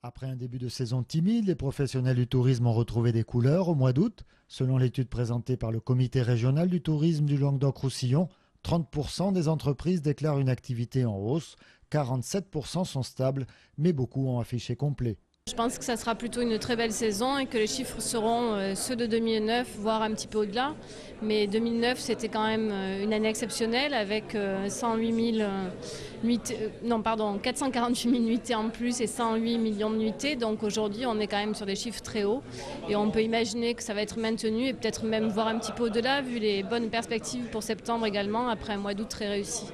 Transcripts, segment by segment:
Après un début de saison timide, les professionnels du tourisme ont retrouvé des couleurs au mois d'août. Selon l'étude présentée par le comité régional du tourisme du Languedoc-Roussillon, 30% des entreprises déclarent une activité en hausse, 47% sont stables, mais beaucoup ont affiché complet. Je pense que ça sera plutôt une très belle saison et que les chiffres seront ceux de 2009, voire un petit peu au-delà. Mais 2009, c'était quand même une année exceptionnelle avec 448 000 nuitées en plus et 108 millions de nuitées. Donc aujourd'hui, on est quand même sur des chiffres très hauts et on peut imaginer que ça va être maintenu et peut-être même voir un petit peu au-delà vu les bonnes perspectives pour septembre également après un mois d'août très réussi.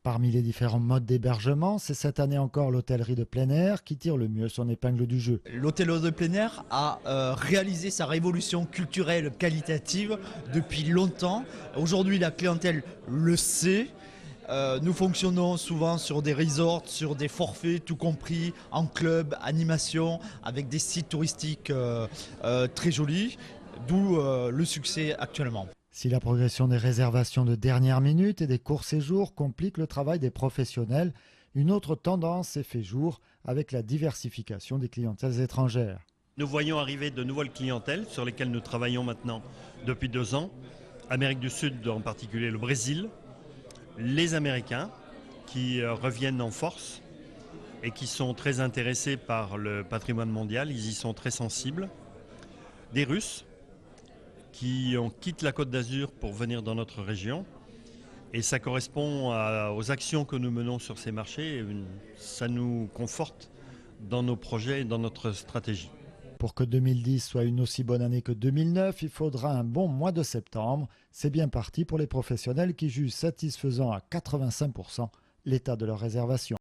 Parmi les différents modes d'hébergement, c'est cette année encore l'hôtellerie de plein air qui tire le mieux son épingle du jeu. L'hôtellerie de plein air a réalisé sa révolution culturelle qualitative depuis longtemps. Aujourd'hui, la clientèle le sait. Nous fonctionnons souvent sur des resorts, sur des forfaits, tout compris, en club, animation, avec des sites touristiques très jolis, d'où le succès actuellement. Si la progression des réservations de dernière minute et des courts séjours complique le travail des professionnels, une autre tendance s'est fait jour avec la diversification des clientèles étrangères. Nous voyons arriver de nouvelles clientèles sur lesquelles nous travaillons maintenant depuis 2 ans. Amérique du Sud, en particulier le Brésil, les Américains qui reviennent en force et qui sont très intéressés par le patrimoine mondial, ils y sont très sensibles. Des Russes qui quittent la Côte d'Azur pour venir dans notre région. Et ça correspond aux actions que nous menons sur ces marchés. Ça nous conforte dans nos projets et dans notre stratégie. Pour que 2010 soit une aussi bonne année que 2009, il faudra un bon mois de septembre. C'est bien parti pour les professionnels qui jugent satisfaisant à 85% l'état de leur réservation.